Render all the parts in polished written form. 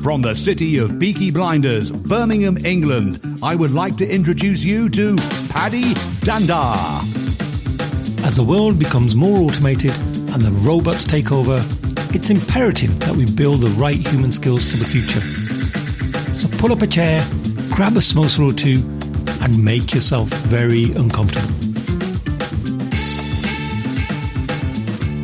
From the city of Peaky Blinders, Birmingham, England, I would like to introduce you to Paddy Danda. As the world becomes more automated and the robots take over, it's imperative that we build the right human skills for the future. So pull up a chair, grab a samosa or two, and make yourself very uncomfortable.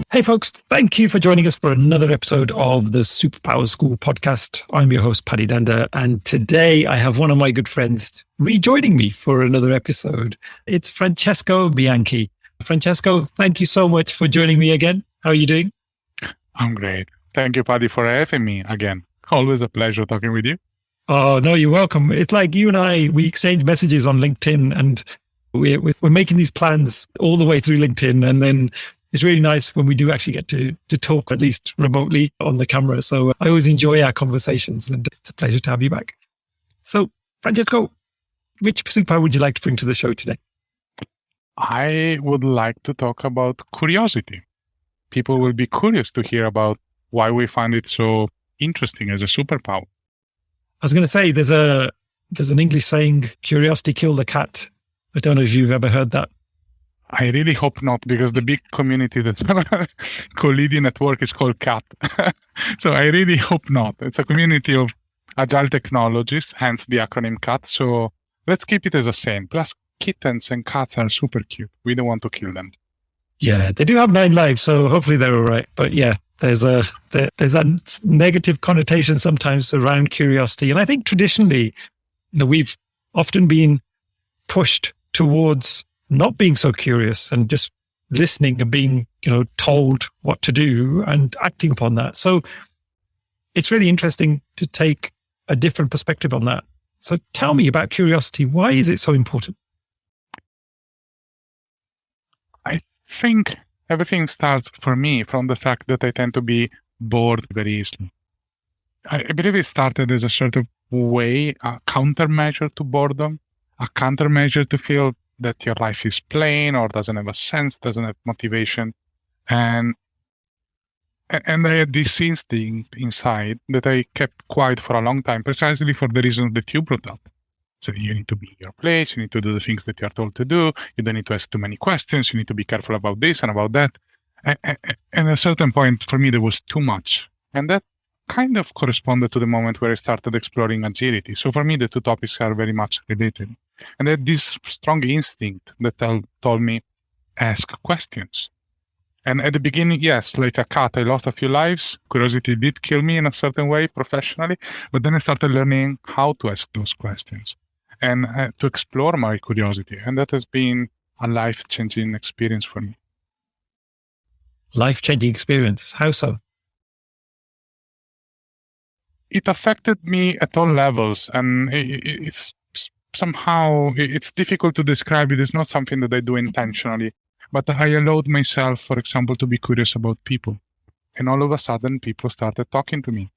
Hey folks, thank you for joining us for another episode of the Superpower School podcast. I'm your host, Paddy Danda, and today I have one of my good friends rejoining me for another episode. It's Francesco Bianchi. Francesco, thank you so much for joining me again. How are you doing? I'm great. Thank you, Paddy, for having me again. Always a pleasure talking with you. Oh, no, you're welcome. It's like you and I, we exchange messages on LinkedIn, and we're making these plans all the way through LinkedIn. And then it's really nice when we do actually get to talk, at least remotely on the camera. So I always enjoy our conversations, and it's a pleasure to have you back. So, Francesco, which superpower would you like to bring to the show today? I would like to talk about curiosity. People will be curious to hear about why we find it so interesting as a superpower. I was going to say, there's an English saying, curiosity killed the cat. I don't know if you've ever heard that. I really hope not, because the big community that's co-leading at work is called CAT. So I really hope not. It's a community of agile technologists, hence the acronym CAT. So let's keep it as a saying. Plus, kittens and cats are super cute. We don't want to kill them. Yeah, they do have 9 lives, so hopefully they're all right. But yeah, there's a negative connotation sometimes around curiosity. And I think traditionally, we've often been pushed towards not being so curious and just listening and being, told what to do and acting upon that. So it's really interesting to take a different perspective on that. So tell me about curiosity. Why is it so important? I think everything starts for me from the fact that I tend to be bored very easily. I believe it started as a sort of way, a countermeasure to boredom, a countermeasure to feel that your life is plain or doesn't have a sense, doesn't have motivation. And I had this instinct inside that I kept quiet for a long time, precisely for the reasons that you brought up. So you need to be in your place, you need to do the things that you're told to do, you don't need to ask too many questions, you need to be careful about this and about that. And at a certain point, for me, there was too much. And that kind of corresponded to the moment where I started exploring agility. So for me, the two topics are very much related. And I had this strong instinct that told me, ask questions. And at the beginning, yes, like a cat, I lost a few lives. Curiosity did kill me in a certain way professionally. But then I started learning how to ask those questions and to explore my curiosity. And that has been a life-changing experience for me. Life-changing experience? How so? It affected me at all levels. And it's somehow, it's difficult to describe it. It's not something that I do intentionally. But I allowed myself, for example, to be curious about people. And all of a sudden, people started talking to me.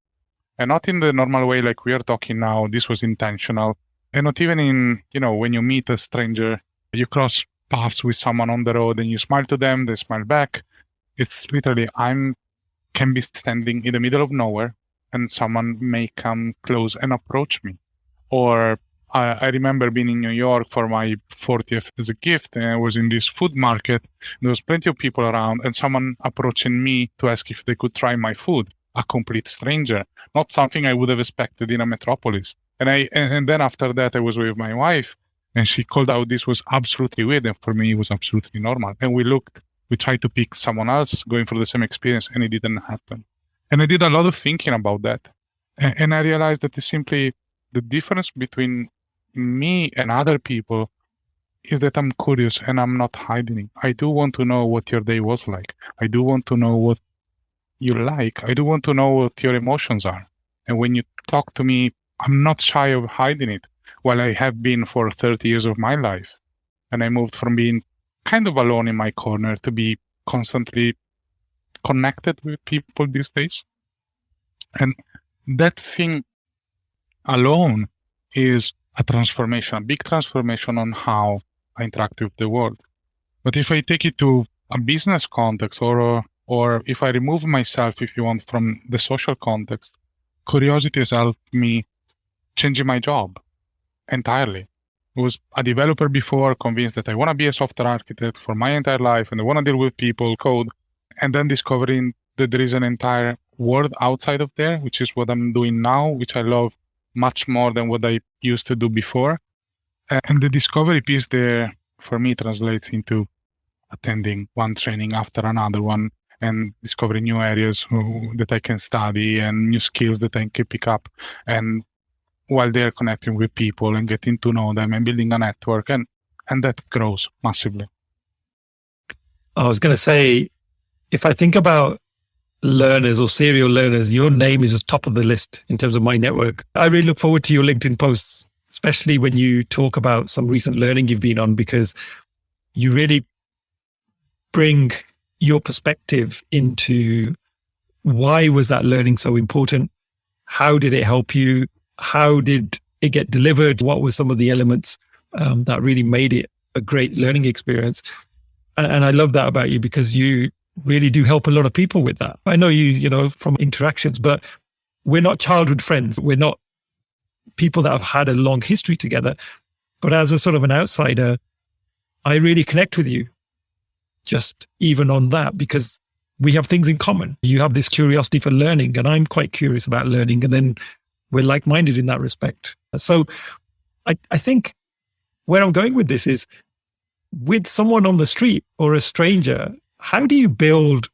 And not in the normal way like we are talking now. This was intentional. And not even in, when you meet a stranger, you cross paths with someone on the road and you smile to them, they smile back. It's literally, can be standing in the middle of nowhere and someone may come close and approach me. Or I remember being in New York for my 40th as a gift, and I was in this food market. There was plenty of people around, and someone approaching me to ask if they could try my food. A complete stranger, not something I would have expected in a metropolis. And then after that, I was with my wife, and she called out this was absolutely weird, and for me, it was absolutely normal. And we tried to pick someone else going for the same experience, and it didn't happen. And I did a lot of thinking about that, and I realized that it's simply the difference between me and other people is that I'm curious and I'm not hiding it. I do want to know what your day was like. I do want to know what you like. I do want to know what your emotions are. And when you talk to me, I'm not shy of hiding it. While I have been for 30 years of my life. And I moved from being kind of alone in my corner to be constantly connected with people these days. And that thing alone is a transformation, a big transformation on how I interact with the world. But if I take it to a business context or if I remove myself, if you want, from the social context, curiosity has helped me changing my job entirely. I was a developer before, convinced that I want to be a software architect for my entire life and I want to deal with people, code, and then discovering that there is an entire world outside of there, which is what I'm doing now, which I love much more than what I used to do before. And the discovery piece there for me translates into attending one training after another one and discovering new areas that I can study and new skills that I can pick up. And while they're connecting with people and getting to know them and building a network, and that grows massively. I was going to say, if I think about learners or serial learners, your name is top of the list in terms of my network. I really look forward to your LinkedIn posts, especially when you talk about some recent learning you've been on, because you really bring your perspective into why was that learning so important? How did it help you? How did it get delivered? What were some of the elements that really made it a great learning experience? And I love that about you, because you really do help a lot of people with that. I know you from interactions, but we're not childhood friends. We're not people that have had a long history together. But as a sort of an outsider, I really connect with you just even on that, because we have things in common. You have this curiosity for learning, and I'm quite curious about learning. And then we're like-minded in that respect. So I think where I'm going with this is, with someone on the street or a stranger, how do you build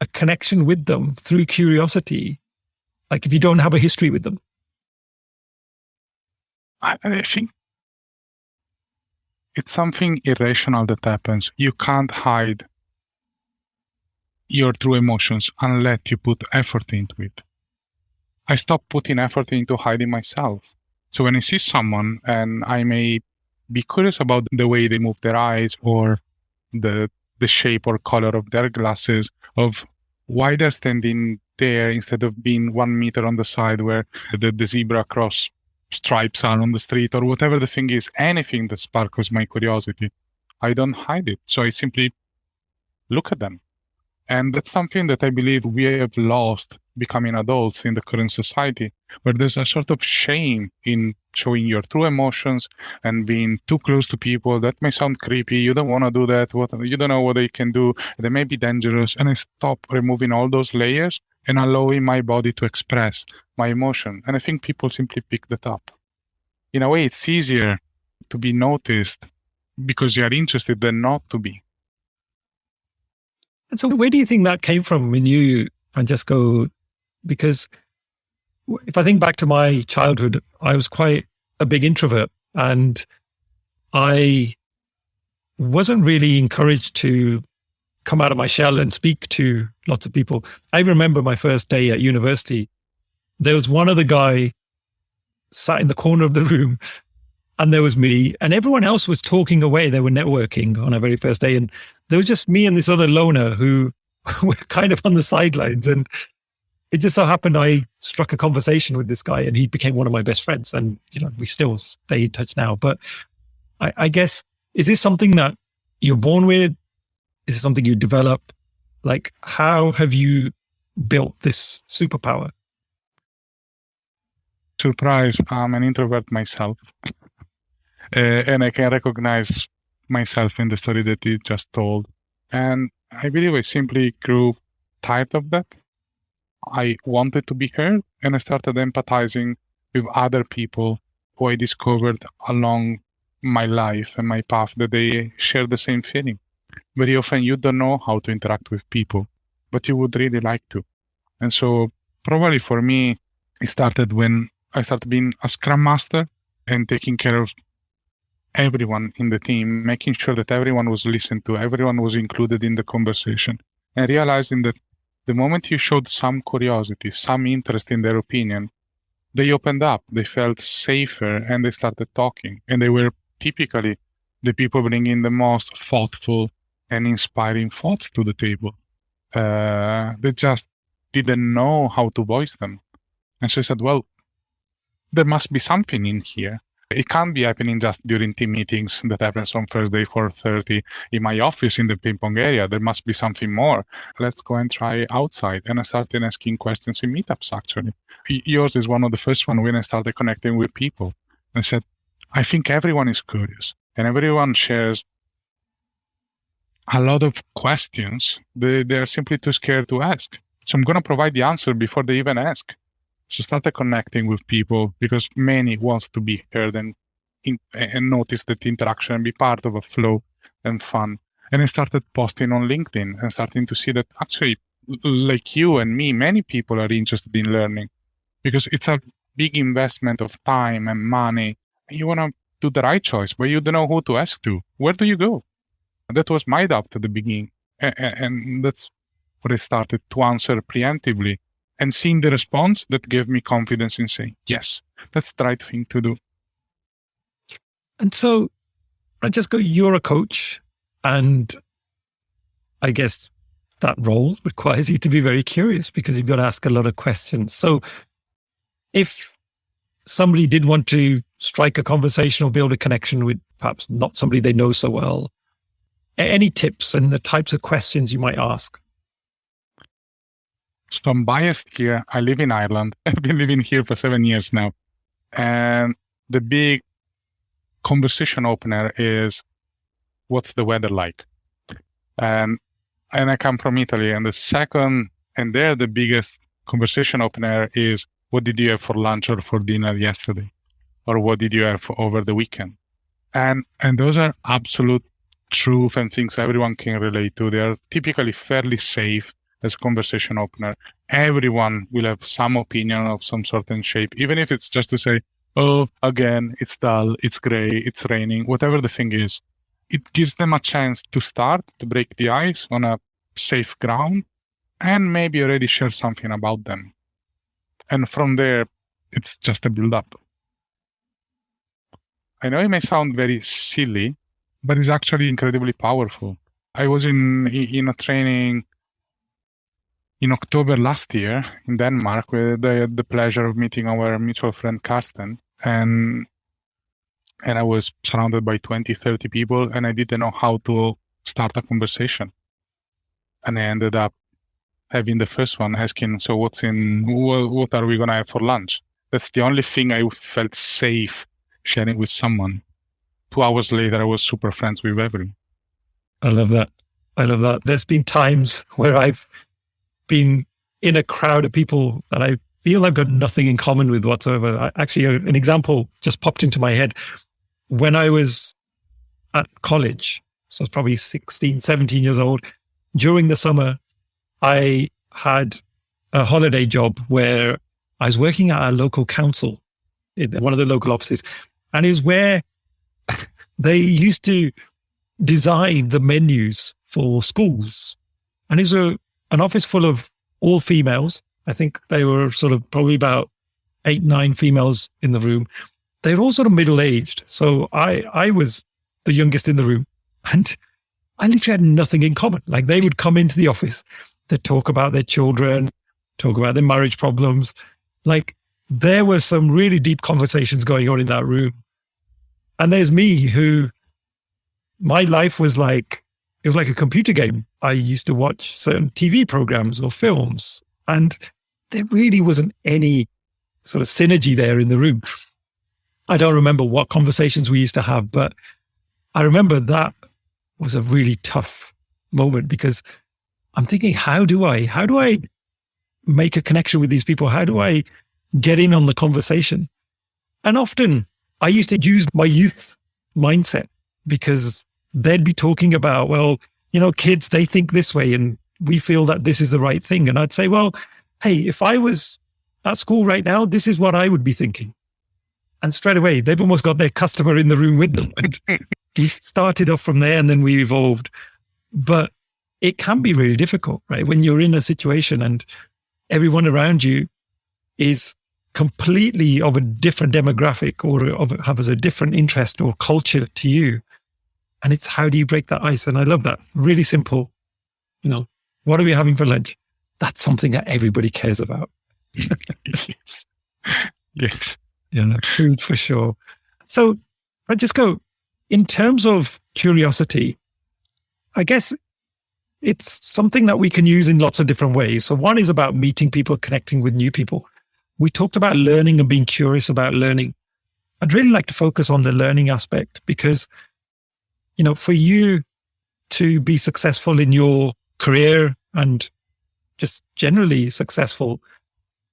a connection with them through curiosity? Like if you don't have a history with them? I think it's something irrational that happens. You can't hide your true emotions unless you put effort into it. I stopped putting effort into hiding myself. So when I see someone and I may be curious about the way they move their eyes or the shape or color of their glasses, of why they're standing there instead of being 1 meter on the side where the zebra cross stripes are on the street, or whatever the thing is, anything that sparkles my curiosity, I don't hide it. So I simply look at them. And that's something that I believe we have lost becoming adults in the current society, where there's a sort of shame in showing your true emotions and being too close to people. That may sound creepy. You don't want to do that. You don't know what they can do. They may be dangerous. And I stop removing all those layers and allowing my body to express my emotion. And I think people simply pick that up. In a way, it's easier to be noticed because you are interested than not to be. And so where do you think that came from in you, Francesco? Because if I think back to my childhood, I was quite a big introvert, and I wasn't really encouraged to come out of my shell and speak to lots of people. I remember my first day at university, there was one other guy sat in the corner of the room, and there was me, and everyone else was talking away. They were networking on our very first day, and there was just me and this other loner who were kind of on the sidelines. And it just so happened I struck a conversation with this guy, and he became one of my best friends. And, we still stay in touch now. But I guess, is this something that you're born with? Is it something you develop? Like, how have you built this superpower? Surprise, I'm an introvert myself. And I can recognize myself in the story that you just told. And I believe I simply grew tired of that. I wanted to be heard, and I started empathizing with other people who I discovered along my life and my path, that they share the same feeling. Very often you don't know how to interact with people, but you would really like to. And so probably for me, it started when I started being a Scrum Master and taking care of everyone in the team, making sure that everyone was listened to, everyone was included in the conversation, and realizing that the moment you showed some curiosity, some interest in their opinion, they opened up, they felt safer, and they started talking. And they were typically the people bringing the most thoughtful and inspiring thoughts to the table. They just didn't know how to voice them. And so I said, well, there must be something in here. It can't be happening just during team meetings that happens on Thursday, 4:30 in my office in the ping pong area. There must be something more. Let's go and try outside. And I started asking questions in meetups, actually. Yours is one of the first one when I started connecting with people. I said, I think everyone is curious and everyone shares a lot of questions. They are simply too scared to ask. So I'm going to provide the answer before they even ask. So started connecting with people because many wants to be heard and notice that interaction and be part of a flow and fun. And I started posting on LinkedIn and starting to see that actually, like you and me, many people are interested in learning because it's a big investment of time and money. You want to do the right choice, but you don't know who to ask to. Where do you go? That was my doubt at the beginning. And that's what I started to answer preemptively. And seeing the response, that gave me confidence in saying, yes, that's the right thing to do. And so, Francesco, you're a coach, and I guess that role requires you to be very curious because you've got to ask a lot of questions. So if somebody did want to strike a conversation or build a connection with perhaps not somebody they know so well, any tips and the types of questions you might ask? So I'm biased here. I live in Ireland. I've been living here for 7 years now. And the big conversation opener is, what's the weather like? And I come from Italy. And the second, and there the biggest conversation opener is, what did you have for lunch or for dinner yesterday? Or what did you have over the weekend? And those are absolute truth and things everyone can relate to. They are typically fairly safe as a conversation opener. Everyone will have some opinion of some sort and shape, even if it's just to say, oh, again, it's dull, it's gray, it's raining, whatever the thing is. It gives them a chance to start, to break the ice on a safe ground, and maybe already share something about them. And from there, it's just a build-up. I know it may sound very silly, but it's actually incredibly powerful. I was in a training in October last year in Denmark, where I had the pleasure of meeting our mutual friend Karsten. And I was surrounded by 20, 30 people, and I didn't know how to start a conversation. And I ended up having the first one asking, so what are we going to have for lunch? That's the only thing I felt safe sharing with someone. 2 hours later, I was super friends with everyone. I love that. There's been times where I've been in a crowd of people that I feel I've got nothing in common with whatsoever. Actually, an example just popped into my head. When I was at college, so I was probably 16, 17 years old, during the summer, I had a holiday job where I was working at a local council in one of the local offices. And it was where they used to design the menus for schools. And it was an office full of all females. I think they were sort of probably about 8, 9 females in the room. They were all sort of middle-aged. So I was the youngest in the room. And I literally had nothing in common. Like, they would come into the office, they'd talk about their children, talk about their marriage problems. Like, there were some really deep conversations going on in that room. And there's me, who my life was like, it was like a computer game. I used to watch certain TV programs or films, and there really wasn't any sort of synergy there in the room. I don't remember what conversations we used to have, but I remember that was a really tough moment, because I'm thinking, how do I make a connection with these people? How do I get in on the conversation? And often I used to use my youth mindset, because they'd be talking about, well, you know, kids, they think this way and we feel that this is the right thing. And I'd say, well, hey, if I was at school right now, this is what I would be thinking. And straight away, they've almost got their customer in the room with them. And we started off from there, and then we evolved. But it can be really difficult, right? When you're in a situation and everyone around you is completely of a different demographic, or has a different interest or culture to you. And it's, how do you break that ice? And I love that. Really simple. You know, what are we having for lunch? That's something that everybody cares about. Yes. Yeah, food for sure. So, Francesco, in terms of curiosity, I guess it's something that we can use in lots of different ways. So one is about meeting people, connecting with new people. We talked about learning and being curious about learning. I'd really like to focus on the learning aspect because, for you to be successful in your career and just generally successful,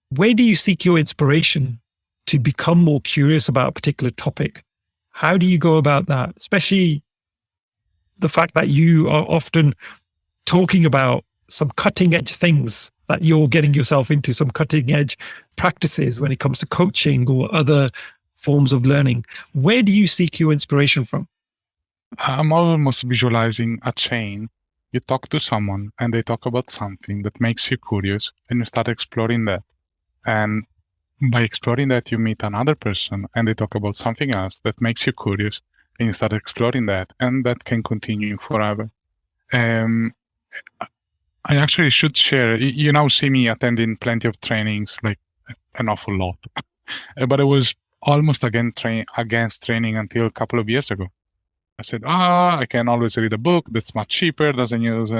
where do you seek your inspiration to become more curious about a particular topic? How do you go about that? Especially the fact that you are often talking about some cutting edge things that you're getting yourself into, some cutting edge practices when it comes to coaching or other forms of learning. Where do you seek your inspiration from? I'm almost visualizing a chain. You talk to someone and they talk about something that makes you curious and you start exploring that. And by exploring that, you meet another person and they talk about something else that makes you curious and you start exploring that, and that can continue forever. I actually should share, you now see me attending plenty of trainings, like an awful lot, but I was almost against training until a couple of years ago. I said, I can always read a book that's much cheaper, doesn't use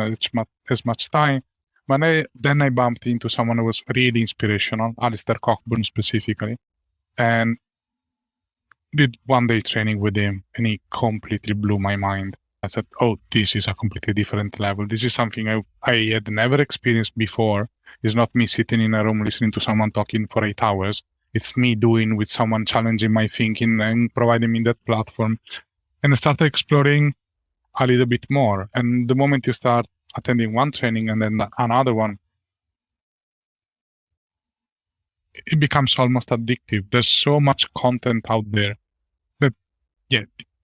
as much time. But then I bumped into someone who was really inspirational, Alistair Cockburn specifically, and did one-day training with him, and he completely blew my mind. I said, this is a completely different level. This is something I had never experienced before. It's not me sitting in a room listening to someone talking for 8 hours. It's me doing with someone challenging my thinking and providing me that platform. And I started exploring a little bit more. And the moment you start attending one training and then another one, it becomes almost addictive. There's so much content out there that,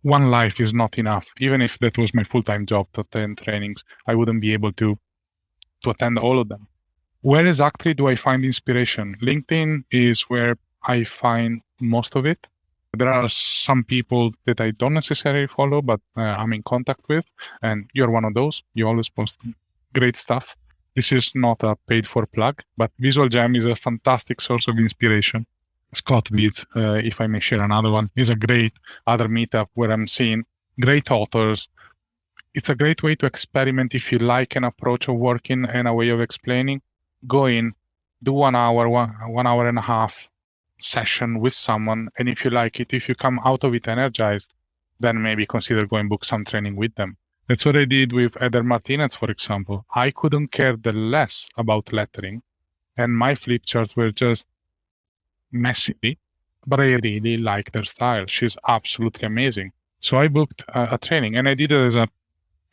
one life is not enough. Even if that was my full-time job to attend trainings, I wouldn't be able to attend all of them. Where exactly do I find inspiration? LinkedIn is where I find most of it. There are some people that I don't necessarily follow, but I'm in contact with, and you're one of those. You always post great stuff. This is not a paid-for plug, but Visual Jam is a fantastic source of inspiration. Scott Vids, if I may share another one, is a great other meetup where I'm seeing great authors. It's a great way to experiment if you like an approach of working and a way of explaining. Go in, do 1 hour, one hour and a half session with someone, and if you like it, if you come out of it energized, then maybe consider going book some training with them. That's what I did with Eder Martinez, for example. I couldn't care the less about lettering, and my flip charts were just messy, but I really like their style. She's absolutely amazing. So I booked a training, and I did it as a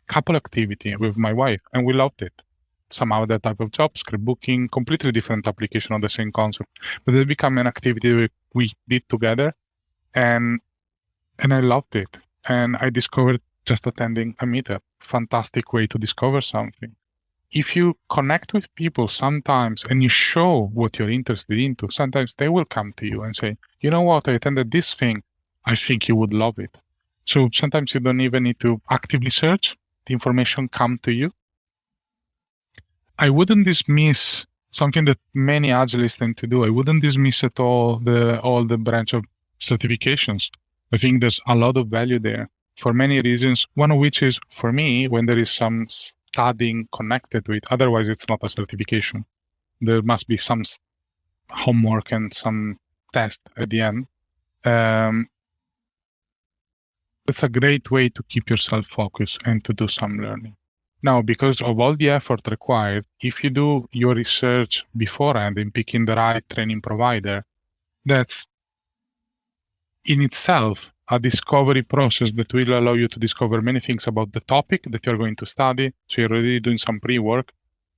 couple activity with my wife, and we loved it. Somehow that type of job, script booking, completely different application of the same concept, but it became an activity we did together, and I loved it. And I discovered just attending a meetup, fantastic way to discover something. If you connect with people sometimes and you show what you're interested into, sometimes they will come to you and say, you know what, I attended this thing, I think you would love it. So sometimes you don't even need to actively search, the information come to you. I wouldn't dismiss something that many Agilists tend to do. I wouldn't dismiss at all the branch of certifications. I think there's a lot of value there for many reasons, one of which is, for me, when there is some studying connected to it. Otherwise, it's not a certification. There must be some homework and some test at the end. It's a great way to keep yourself focused and to do some learning. Now, because of all the effort required, if you do your research beforehand in picking the right training provider, that's in itself a discovery process that will allow you to discover many things about the topic that you're going to study. So you're already doing some pre-work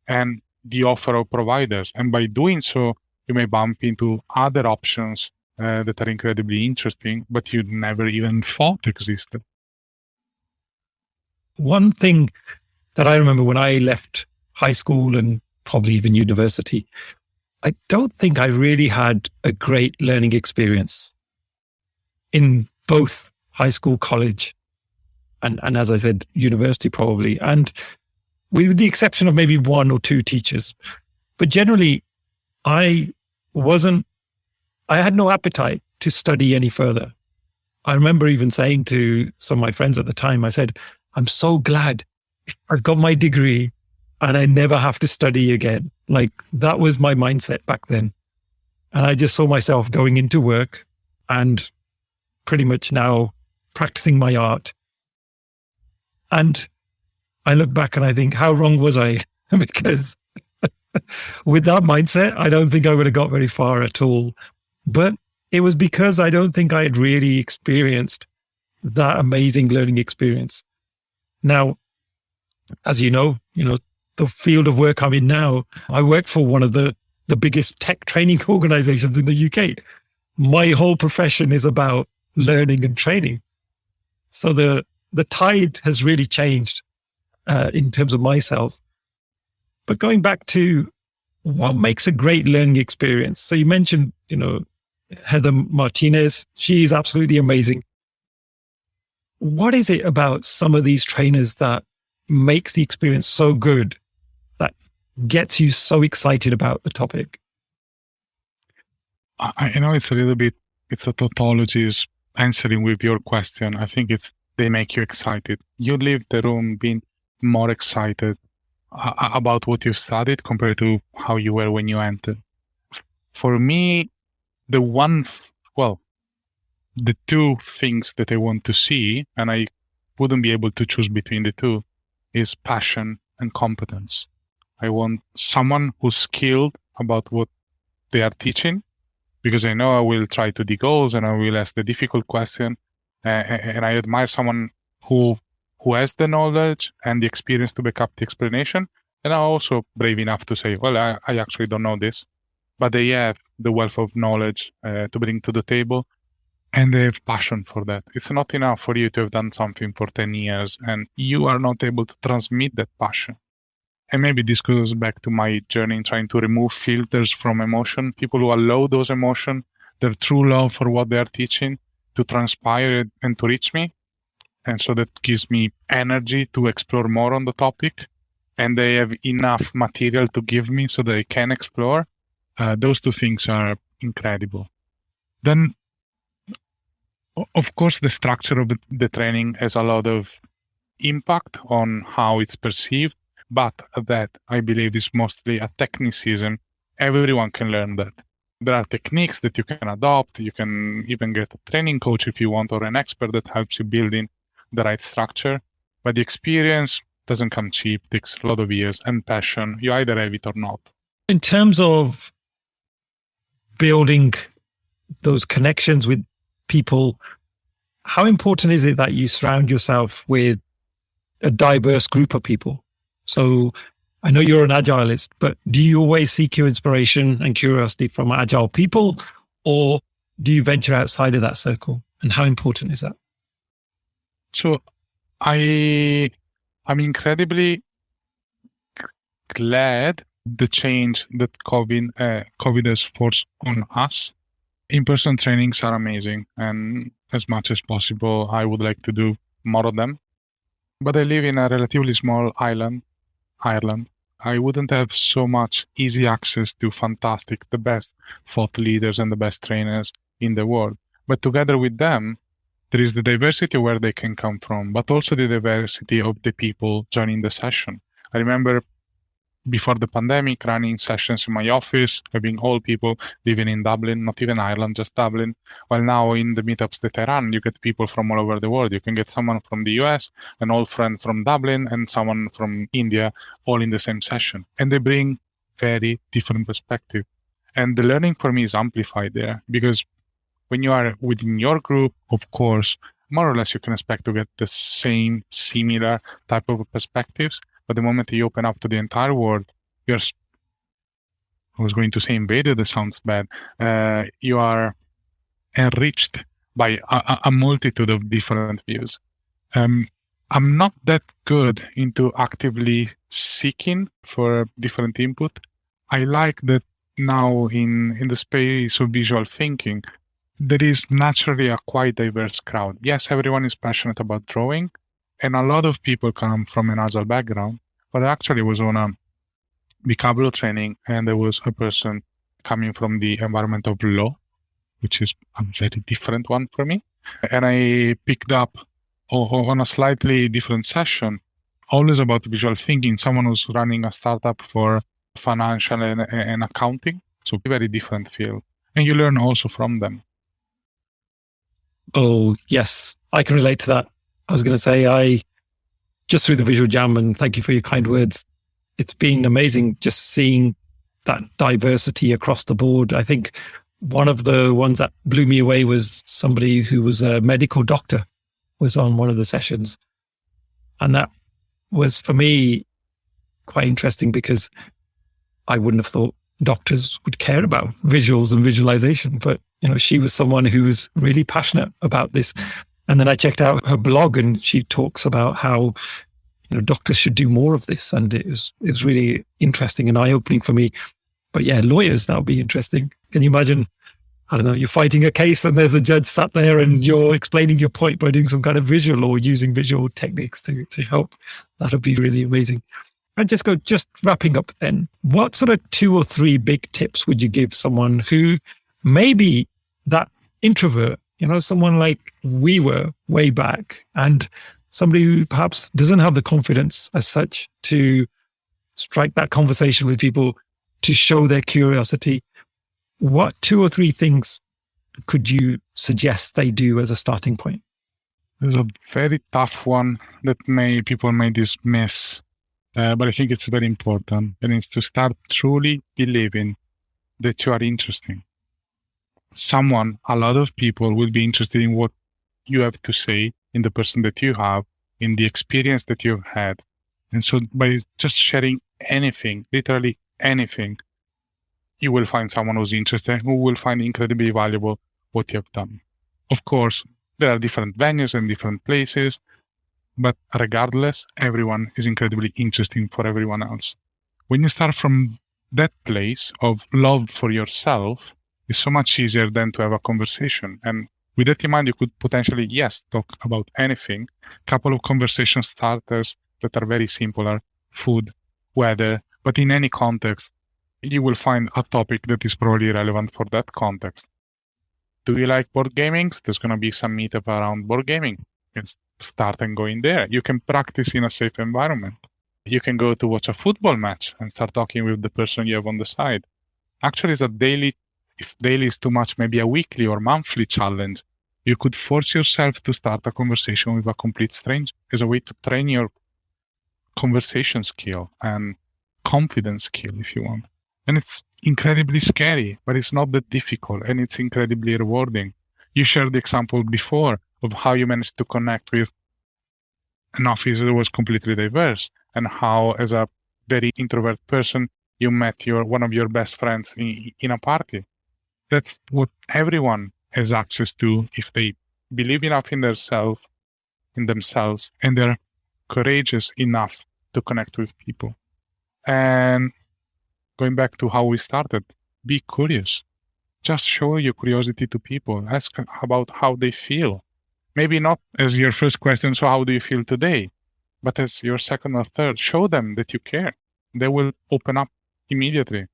and the offer of providers. And by doing so, you may bump into other options that are incredibly interesting, but you never even thought existed. One thing that I remember when I left high school and probably even university, I don't think I really had a great learning experience in both high school, college, and as I said, university probably, and with the exception of maybe one or two teachers. But generally, I had no appetite to study any further. I remember even saying to some of my friends at the time, I said, I'm so glad I've got my degree and I never have to study again. Like that was my mindset back then. And I just saw myself going into work and pretty much now practicing my art. And I look back and I think, how wrong was I? Because with that mindset, I don't think I would have got very far at all. But it was because I don't think I had really experienced that amazing learning experience. Now, as you know, the field of work I'm in now, I work for one of the biggest tech training organizations in the UK. My whole profession is about learning and training. So the tide has really changed in terms of myself. But going back to what makes a great learning experience. So you mentioned, Heather Martinez, she's absolutely amazing. What is it about some of these trainers that makes the experience so good, that gets you so excited about the topic? I know it's a tautology is answering with your question. I think they make you excited. You leave the room being more excited about what you've studied compared to how you were when you entered. For me, the two things that I want to see, and I wouldn't be able to choose between the two, is passion and competence. I want someone who's skilled about what they are teaching, because I know I will try to dig holes and I will ask the difficult question. And I admire someone who has the knowledge and the experience to back up the explanation. And I'm also brave enough to say, well, I actually don't know this, but they have the wealth of knowledge to bring to the table, and they have passion for that. It's not enough for you to have done something for 10 years and you are not able to transmit that passion. And maybe this goes back to my journey in trying to remove filters from emotion. People who allow those emotions, their true love for what they are teaching, to transpire and to reach me. And so that gives me energy to explore more on the topic. And they have enough material to give me so that I can explore. Those two things are incredible. Then, of course, the structure of the training has a lot of impact on how it's perceived, but that I believe is mostly a technicism. Everyone can learn that. There are techniques that you can adopt. You can even get a training coach if you want, or an expert that helps you build in the right structure. But the experience doesn't come cheap, takes a lot of years, and passion. You either have it or not. In terms of building those connections with people, how important is it that you surround yourself with a diverse group of people? So I know you're an Agilist, but do you always seek your inspiration and curiosity from Agile people, or do you venture outside of that circle? And how important is that? So I'm incredibly glad the change that COVID has forced on us. In-person trainings are amazing, and as much as possible, I would like to do more of them. But I live in a relatively small island, Ireland. I wouldn't have so much easy access to the best thought leaders and the best trainers in the world. But together with them, there is the diversity of where they can come from, but also the diversity of the people joining the session. I remember before the pandemic, running sessions in my office, having all people living in Dublin, not even Ireland, just Dublin. While now in the meetups that I run, you get people from all over the world. You can get someone from the US, an old friend from Dublin, and someone from India, all in the same session. And they bring very different perspective. And the learning for me is amplified there, because when you are within your group, of course, more or less you can expect to get the same, similar type of perspectives. But the moment you open up to the entire world, I was going to say invaded, that sounds bad. You are enriched by a multitude of different views. I'm not that good into actively seeking for different input. I like that now in the space of visual thinking, there is naturally a quite diverse crowd. Yes, everyone is passionate about drawing, and a lot of people come from an Agile background, but I actually was on a vocabulary training, and there was a person coming from the environment of law, which is a very different one for me. And I picked up on a slightly different session, always about visual thinking, someone who's running a startup for financial and accounting. So very different field. And you learn also from them. Oh, yes. I can relate to that. I was going to say, I just through the Visual Jam, and thank you for your kind words. It's been amazing just seeing that diversity across the board. I think one of the ones that blew me away was somebody who was a medical doctor was on one of the sessions. And that was, for me, quite interesting because I wouldn't have thought doctors would care about visuals and visualization. But, she was someone who was really passionate about this. And then I checked out her blog and she talks about how, doctors should do more of this. And it was really interesting and eye-opening for me. But yeah, lawyers, that would be interesting. Can you imagine, I don't know, you're fighting a case and there's a judge sat there and you're explaining your point by doing some kind of visual or using visual techniques to help. That would be really amazing. Francesco, just wrapping up then, what sort of 2 or 3 big tips would you give someone who may be that introvert, someone like we were way back, and somebody who perhaps doesn't have the confidence as such to strike that conversation with people, to show their curiosity? What 2 or 3 things could you suggest they do as a starting point? There's a very tough one that people may dismiss, but I think it's very important. And it's to start truly believing that you are interesting. A lot of people will be interested in what you have to say, in the person that you have, in the experience that you've had. And so by just sharing anything, literally anything, you will find someone who's interested, who will find incredibly valuable what you have done. Of course, there are different venues and different places, but regardless, everyone is incredibly interesting for everyone else. When you start from that place of love for yourself, it's so much easier than to have a conversation. And with that in mind, you could potentially, yes, talk about anything. Couple of conversation starters that are very simple are food, weather, but in any context, you will find a topic that is probably relevant for that context. Do you like board gaming? There's going to be some meetup around board gaming. You can start and go in there. You can practice in a safe environment. You can go to watch a football match and start talking with the person you have on the side. Actually, it's a daily, if daily is too much, maybe a weekly or monthly challenge. You could force yourself to start a conversation with a complete stranger as a way to train your conversation skill and confidence skill, if you want. And it's incredibly scary, but it's not that difficult, and it's incredibly rewarding. You shared the example before of how you managed to connect with an office that was completely diverse, and how, as a very introvert person, you met one of your best friends in a party. That's what everyone has access to if they believe enough in themselves, and they're courageous enough to connect with people. And going back to how we started, be curious. Just show your curiosity to people. Ask about how they feel. Maybe not as your first question, so how do you feel today? But as your second or third, show them that you care. They will open up immediately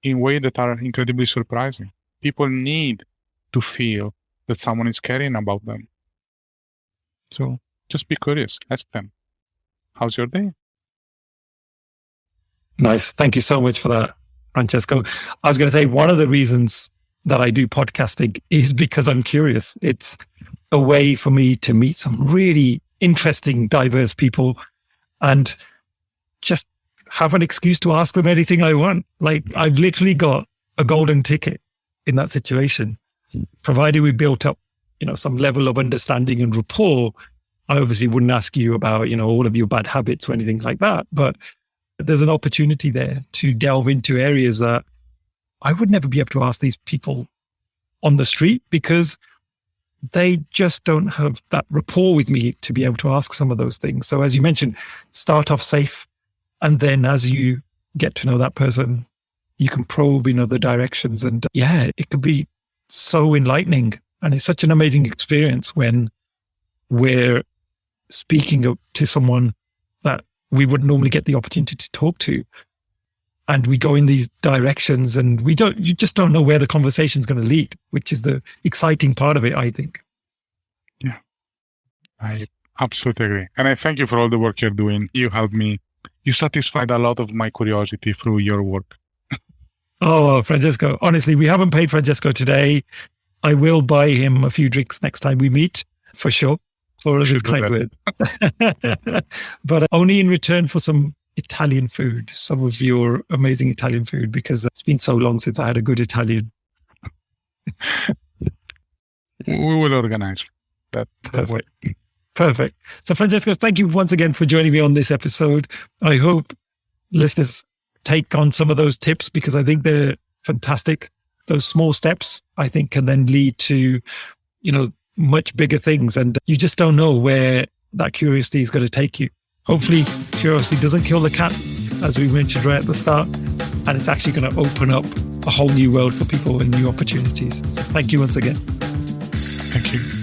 in ways that are incredibly surprising. People need to feel that someone is caring about them. So just be curious. Ask them, how's your day? Nice. Thank you so much for that, Francesco. I was going to say, one of the reasons that I do podcasting is because I'm curious. It's a way for me to meet some really interesting, diverse people and just have an excuse to ask them anything I want. Like, I've literally got a golden ticket in that situation. Provided we built up, some level of understanding and rapport, I obviously wouldn't ask you about, all of your bad habits or anything like that. But there's an opportunity there to delve into areas that I would never be able to ask these people on the street because they just don't have that rapport with me to be able to ask some of those things. So as you mentioned, start off safe. And then as you get to know that person, you can probe in other directions. And yeah, it could be so enlightening. And it's such an amazing experience when we're speaking to someone that we wouldn't normally get the opportunity to talk to. and we go in these directions, and you just don't know where the conversation's going to lead, which is the exciting part of it, I think. Yeah, I absolutely agree. And I thank you for all the work you're doing. You helped me. You satisfied a lot of my curiosity through your work. Oh, Francesco, honestly, we haven't paid Francesco today. I will buy him a few drinks next time we meet, for sure, for his kind word. But only in return for some Italian food, some of your amazing Italian food, because it's been so long since I had a good Italian. We will organize that. Perfect. So, Francesco, thank you once again for joining me on this episode. I hope listeners take on some of those tips, because I think they're fantastic. Those small steps, I think, can then lead to, much bigger things. And you just don't know where that curiosity is going to take you. Hopefully, curiosity doesn't kill the cat, as we mentioned right at the start. And it's actually going to open up a whole new world for people and new opportunities. So thank you once again. Thank you.